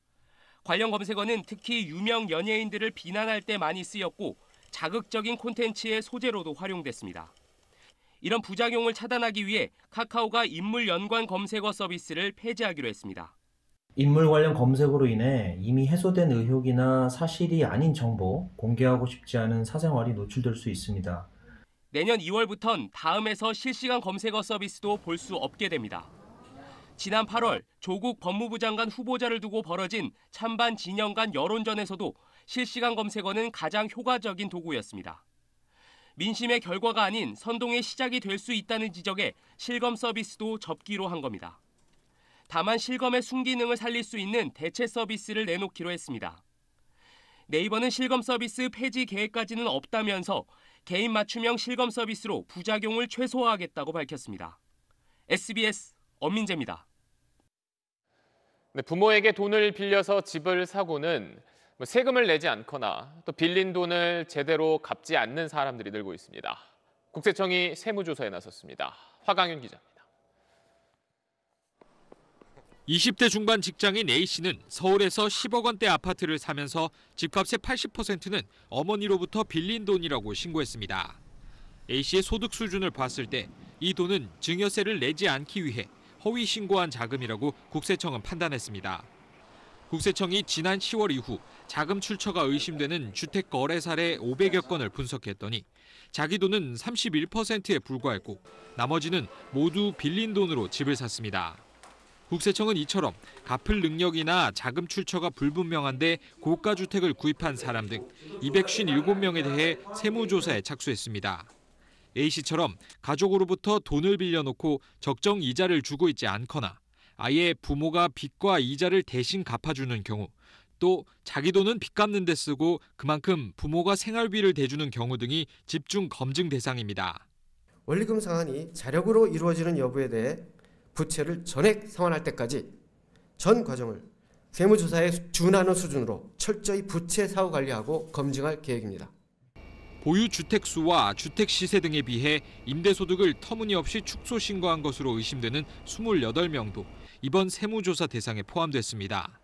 관련 검색어는 특히 유명 연예인들을 비난할 때 많이 쓰였고 자극적인 콘텐츠의 소재로도 활용됐습니다. 이런 부작용을 차단하기 위해 카카오가 인물 연관 검색어 서비스를 폐지하기로 했습니다. 인물 관련 검색어로 인해 이미 해소된 의혹이나 사실이 아닌 정보, 공개하고 싶지 않은 사생활이 노출될 수 있습니다. 내년 2월부턴 다음에서 실시간 검색어 서비스도 볼 수 없게 됩니다. 지난 8월 조국 법무부 장관 후보자를 두고 벌어진 찬반 진영 간 여론전에서도 실시간 검색어는 가장 효과적인 도구였습니다. 민심의 결과가 아닌 선동의 시작이 될 수 있다는 지적에 실검 서비스도 접기로 한 겁니다. 다만 실검의 순기능을 살릴 수 있는 대체 서비스를 내놓기로 했습니다. 네이버는 실검 서비스 폐지 계획까지는 없다면서 개인 맞춤형 실검 서비스로 부작용을 최소화하겠다고 밝혔습니다. SBS 엄민재입니다. 네, 부모에게 돈을 빌려서 집을 사고는 세금을 내지 않거나 또 빌린 돈을 제대로 갚지 않는 사람들이 늘고 있습니다. 국세청이 세무조사에 나섰습니다. 화강윤 기자입니다. 20대 중반 직장인 A씨는 서울에서 10억 원대 아파트를 사면서 집값의 80%는 어머니로부터 빌린 돈이라고 신고했습니다. A씨의 소득 수준을 봤을 때 이 돈은 증여세를 내지 않기 위해 허위 신고한 자금이라고 국세청은 판단했습니다. 국세청이 지난 10월 이후 자금 출처가 의심되는 주택 거래 사례 500여 건을 분석했더니 자기 돈은 31%에 불과했고 나머지는 모두 빌린 돈으로 집을 샀습니다. 국세청은 이처럼 갚을 능력이나 자금 출처가 불분명한데 고가 주택을 구입한 사람 등 257명에 대해 세무조사에 착수했습니다. A씨처럼 가족으로부터 돈을 빌려놓고 적정 이자를 주고 있지 않거나 아예 부모가 빚과 이자를 대신 갚아주는 경우, 또 자기 돈은 빚 갚는 데 쓰고 그만큼 부모가 생활비를 대주는 경우 등이 집중 검증 대상입니다. 원리금 상환이 자력으로 이루어지는 여부에 대해 부채를 전액 상환할 때까지 전 과정을 세무조사에 준하는 수준으로 철저히 부채 사후 관리하고 검증할 계획입니다. 보유 주택 수와 주택 시세 등에 비해 임대소득을 터무니없이 축소 신고한 것으로 의심되는 28명도 이번 세무조사 대상에 포함됐습니다.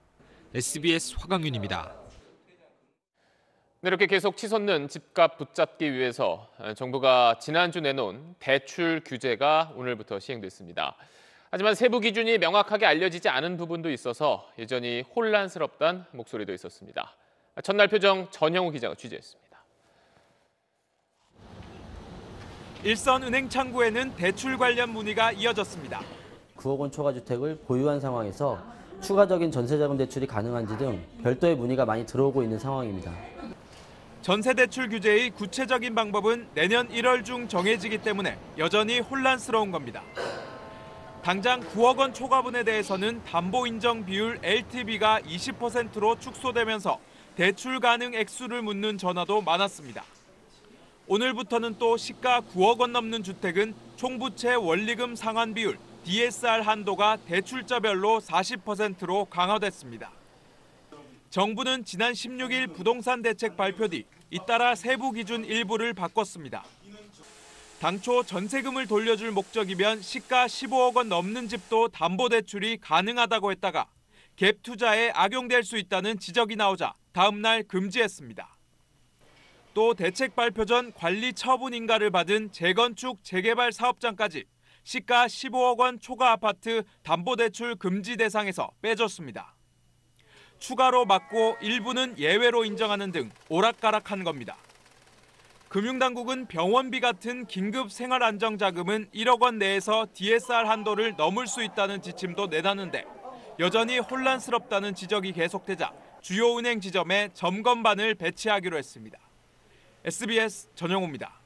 SBS 화강윤입니다. 네, 이렇게 계속 치솟는 집값 붙잡기 위해서 정부가 지난주 내놓은 대출 규제가 오늘부터 시행됐습니다. 하지만 세부 기준이 명확하게 알려지지 않은 부분도 있어서 여전히 혼란스럽다는 목소리도 있었습니다. 첫날 표정 전영우 기자가 취재했습니다. 일선은행 창구에는 대출 관련 문의가 이어졌습니다. 9억 원 초과 주택을 보유한 상황에서 추가적인 전세자금 대출이 가능한지 등 별도의 문의가 많이 들어오고 있는 상황입니다. 전세대출 규제의 구체적인 방법은 내년 1월 중 정해지기 때문에 여전히 혼란스러운 겁니다. 당장 9억 원 초과분에 대해서는 담보 인정 비율 LTV가 20%로 축소되면서 대출 가능 액수를 묻는 전화도 많았습니다. 오늘부터는 또 시가 9억 원 넘는 주택은 총부채 원리금 상환 비율 DSR 한도가 대출자별로 40%로 강화됐습니다. 정부는 지난 16일 부동산 대책 발표 뒤 잇따라 세부 기준 일부를 바꿨습니다. 당초 전세금을 돌려줄 목적이면 시가 15억 원 넘는 집도 담보대출이 가능하다고 했다가 갭 투자에 악용될 수 있다는 지적이 나오자 다음 날 금지했습니다. 또 대책 발표 전 관리 처분 인가를 받은 재건축, 재개발 사업장까지 시가 15억 원 초과 아파트 담보대출 금지 대상에서 빼줬습니다. 추가로 막고 일부는 예외로 인정하는 등 오락가락한 겁니다. 금융당국은 병원비 같은 긴급 생활안정자금은 1억 원 내에서 DSR 한도를 넘을 수 있다는 지침도 내놨는데 여전히 혼란스럽다는 지적이 계속되자 주요 은행 지점에 점검반을 배치하기로 했습니다. SBS 전영우입니다.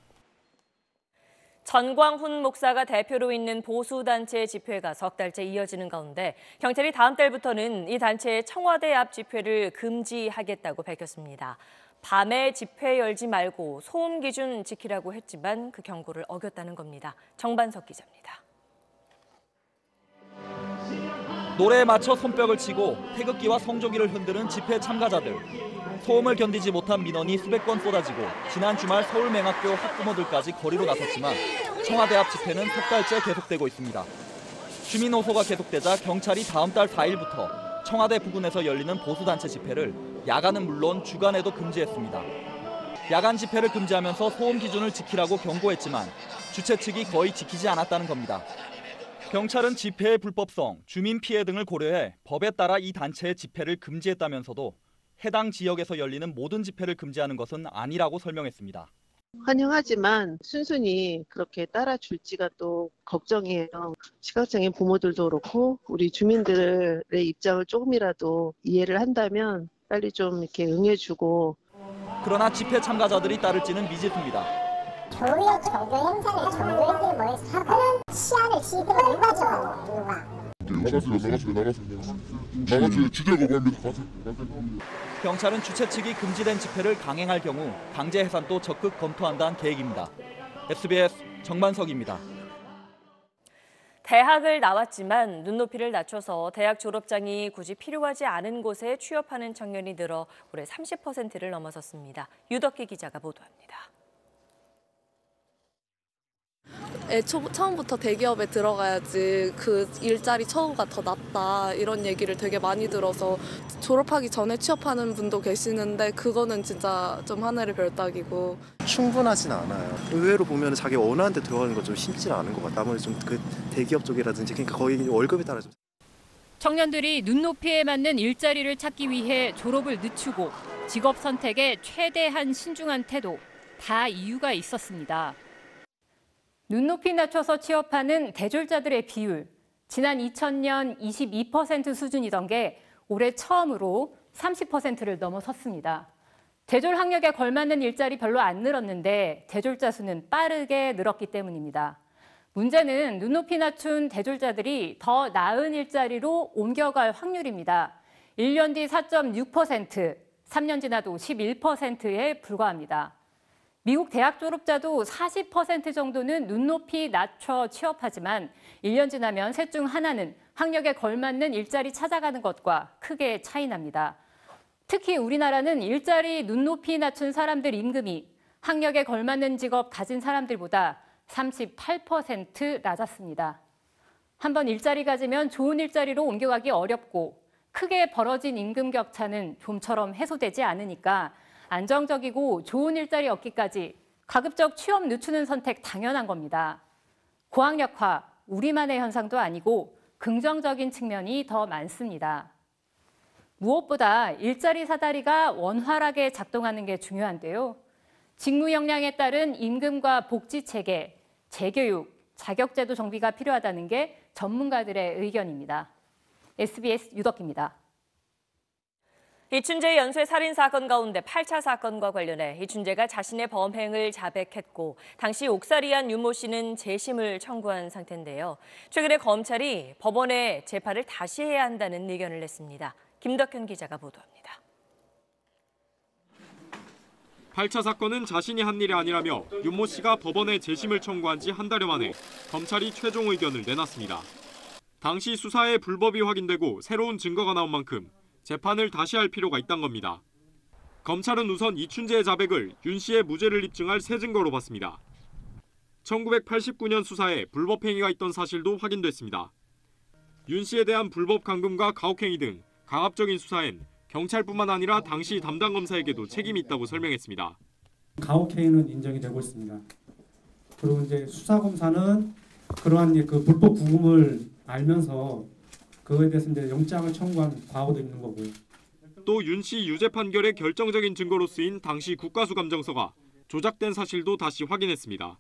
전광훈 목사가 대표로 있는 보수단체 집회가 석 달째 이어지는 가운데 경찰이 다음 달부터는 이 단체의 청와대 앞 집회를 금지하겠다고 밝혔습니다. 밤에 집회 열지 말고 소음 기준 지키라고 했지만 그 경고를 어겼다는 겁니다. 정반석 기자입니다. 노래에 맞춰 손뼉을 치고 태극기와 성조기를 흔드는 집회 참가자들. 소음을 견디지 못한 민원이 수백 건 쏟아지고 지난 주말 서울맹학교 학부모들까지 거리로 나섰지만 청와대 앞 집회는 석 달째 계속되고 있습니다. 주민 호소가 계속되자 경찰이 다음 달 4일부터 청와대 부근에서 열리는 보수단체 집회를 야간은 물론 주간에도 금지했습니다. 야간 집회를 금지하면서 소음 기준을 지키라고 경고했지만 주최 측이 거의 지키지 않았다는 겁니다. 경찰은 집회의 불법성, 주민 피해 등을 고려해 법에 따라 이 단체의 집회를 금지했다면서도 해당 지역에서 열리는 모든 집회를 금지하는 것은 아니라고 설명했습니다. 환영하지만 순순히 그렇게 따라줄지가 또 걱정이에요. 시각장애인 부모들도 그렇고 우리 주민들의 입장을 조금이라도 이해를 한다면 빨리 좀 이렇게 응해주고. 그러나 집회 참가자들이 따를지는 미지수입니다. 교회 종교 행사를 종교인들이 모여서 하고 치안을 시비로 누가 정하고 누가. 나가세요. 지대 거부합니다. 경찰은 주최 측이 금지된 집회를 강행할 경우 강제 해산도 적극 검토한다는 계획입니다. SBS 정만석입니다. 대학을 나왔지만 눈높이를 낮춰서 대학 졸업장이 굳이 필요하지 않은 곳에 취업하는 청년이 늘어 올해 30%를 넘어섰습니다. 유덕기 기자가 보도합니다. 처음부터 대기업에 들어가야지 그 일자리 처우가 더 낫다 이런 얘기를 되게 많이 들어서 졸업하기 전에 취업하는 분도 계시는데 그거는 진짜 좀 하늘의 별따기고. 충분하진 않아요. 의외로 보면 자기 원하는 데 들어가는 건 좀 쉽지 않은 것 같아요. 아무래도 좀 그 대기업 쪽이라든지 그러니까 거의 월급에 따라 좀. 청년들이 눈높이에 맞는 일자리를 찾기 위해 졸업을 늦추고 직업 선택에 최대한 신중한 태도, 다 이유가 있었습니다. 눈높이 낮춰서 취업하는 대졸자들의 비율, 지난 2000년 22% 수준이던 게 올해 처음으로 30%를 넘어섰습니다. 대졸 학력에 걸맞는 일자리 별로 안 늘었는데 대졸자 수는 빠르게 늘었기 때문입니다. 문제는 눈높이 낮춘 대졸자들이 더 나은 일자리로 옮겨갈 확률입니다. 1년 뒤 4.6%, 3년 지나도 11%에 불과합니다. 미국 대학 졸업자도 40% 정도는 눈높이 낮춰 취업하지만 1년 지나면 셋 중 하나는 학력에 걸맞는 일자리 찾아가는 것과 크게 차이 납니다. 특히 우리나라는 일자리 눈높이 낮춘 사람들 임금이 학력에 걸맞는 직업 가진 사람들보다 38% 낮았습니다. 한번 일자리 가지면 좋은 일자리로 옮겨가기 어렵고 크게 벌어진 임금 격차는 좀처럼 해소되지 않으니까 안정적이고 좋은 일자리 얻기까지 가급적 취업 늦추는 선택 당연한 겁니다. 고학력화, 우리만의 현상도 아니고 긍정적인 측면이 더 많습니다. 무엇보다 일자리 사다리가 원활하게 작동하는 게 중요한데요. 직무 역량에 따른 임금과 복지 체계, 재교육, 자격제도 정비가 필요하다는 게 전문가들의 의견입니다. SBS 유덕기입니다. 이춘재의 연쇄 살인 사건 가운데 8차 사건과 관련해 이춘재가 자신의 범행을 자백했고 당시 옥살이한 윤모 씨는 재심을 청구한 상태인데요. 최근에 검찰이 법원에 재판을 다시 해야 한다는 의견을 냈습니다. 김덕현 기자가 보도합니다. 8차 사건은 자신이 한 일이 아니라며 윤모 씨가 법원에 재심을 청구한 지 한 달여 만에 검찰이 최종 의견을 내놨습니다. 당시 수사에 불법이 확인되고 새로운 증거가 나온 만큼 재판을 다시 할 필요가 있다는 겁니다. 검찰은 우선 이춘재의 자백을 윤 씨의 무죄를 입증할 새 증거로 봤습니다. 1989년 수사에 불법 행위가 있던 사실도 확인됐습니다. 윤 씨에 대한 불법 감금과 가혹행위 등 강압적인 수사엔 경찰뿐만 아니라 당시 담당 검사에게도 책임이 있다고 설명했습니다. 가혹행위는 인정이 되고 있습니다. 그리고 이제 수사검사는 그러한 그 불법 구금을 알면서 그거에 대해서 이제 영장을 청구한 과오도 있는 거고요. 또 윤 씨 유죄 판결의 결정적인 증거로 쓰인 당시 국가수 감정서가 조작된 사실도 다시 확인했습니다.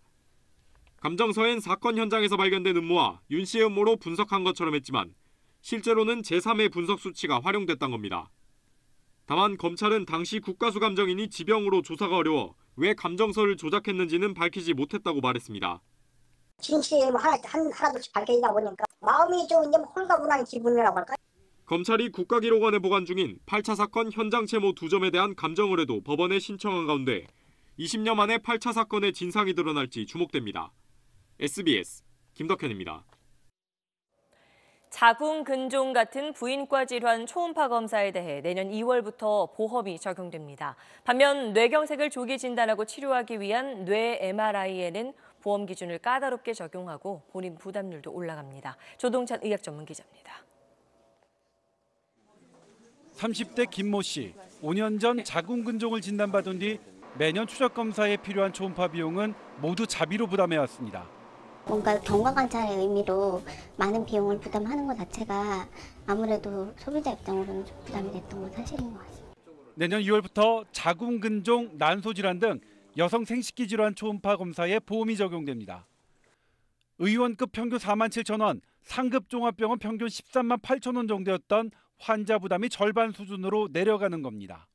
감정서엔 사건 현장에서 발견된 음모와 윤 씨의 음모로 분석한 것처럼 했지만 실제로는 제3의 분석 수치가 활용됐다는 겁니다. 다만 검찰은 당시 국가수 감정인이 지병으로 조사가 어려워 왜 감정서를 조작했는지는 밝히지 못했다고 말했습니다. 진실이 하나둘씩 밝혀지다 보니까 마음이 좀 이제 홀가분한 기분이라고 할까요? 검찰이 국가기록원에 보관 중인 8차 사건 현장 채모 2점에 대한 감정 의뢰도 법원에 신청한 가운데 20년 만에 8차 사건의 진상이 드러날지 주목됩니다. SBS 김덕현입니다. 자궁근종 같은 부인과 질환 초음파 검사에 대해 내년 2월부터 보험이 적용됩니다. 반면 뇌경색을 조기 진단하고 치료하기 위한 뇌 MRI에는 보험 기준을 까다롭게 적용하고 본인 부담률도 올라갑니다. 조동찬 의학 전문 기자입니다. 30대 김모 씨, 5년 전 자궁근종을 진단받은 뒤 매년 추적 검사에 필요한 초음파 비용은 모두 자비로 부담해왔습니다. 뭔가 경과관찰의 의미로 많은 비용을 부담하는 것 자체가 아무래도 소비자 입장으로는 좀 부담이 됐던 건 사실인 것 같습니다. 내년 2월부터 자궁근종, 난소질환 등 여성 생식기 질환 초음파 검사에 보험이 적용됩니다. 의원급 평균 47,000원, 상급 종합병원 평균 13만 8천원 정도였던 환자 부담이 절반 수준으로 내려가는 겁니다.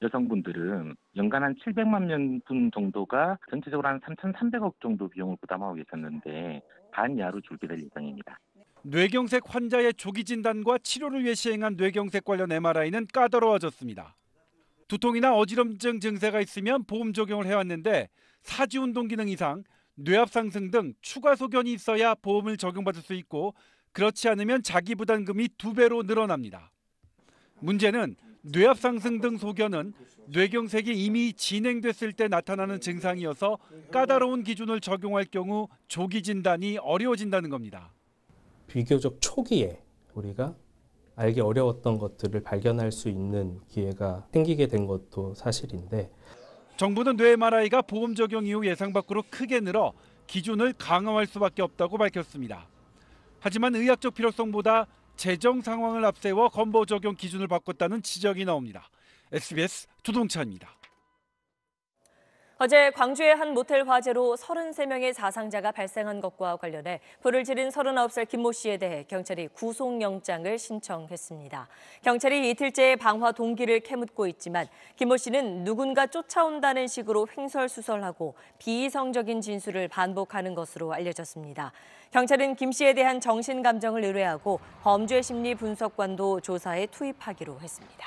여성분들은 연간 한 700만 명 정도가 전체적으로 한 3,300억 정도 비용을 부담하고 계셨는데 반 이하로 줄게 될 예정입니다. 뇌경색 환자의 조기 진단과 치료를 위해 시행한 뇌경색 관련 MRI는 까다로워졌습니다. 두통이나 어지럼증 증세가 있으면 보험 적용을 해왔는데 사지운동 기능 이상, 뇌압 상승 등 추가 소견이 있어야 보험을 적용받을 수 있고 그렇지 않으면 자기 부담금이 2배로 늘어납니다. 문제는 뇌압 상승 등 소견은 뇌경색이 이미 진행됐을 때 나타나는 증상이어서 까다로운 기준을 적용할 경우 조기 진단이 어려워진다는 겁니다. 비교적 초기에 우리가 알기 어려웠던 것들을 발견할 수 있는 기회가 생기게 된 것도 사실인데, 정부는 뇌 MRI가 보험 적용 이후 예상 밖으로 크게 늘어 기준을 강화할 수밖에 없다고 밝혔습니다. 하지만 의학적 필요성보다 재정 상황을 앞세워 건보 적용 기준을 바꿨다는 지적이 나옵니다. SBS 조동찬입니다. 어제 광주의 한 모텔 화재로 33명의 사상자가 발생한 것과 관련해 불을 지른 39살 김모 씨에 대해 경찰이 구속영장을 신청했습니다. 경찰이 이틀째 방화 동기를 캐묻고 있지만 김모 씨는 누군가 쫓아온다는 식으로 횡설수설하고 비이성적인 진술을 반복하는 것으로 알려졌습니다. 경찰은 김 씨에 대한 정신감정을 의뢰하고 범죄심리 분석관도 조사에 투입하기로 했습니다.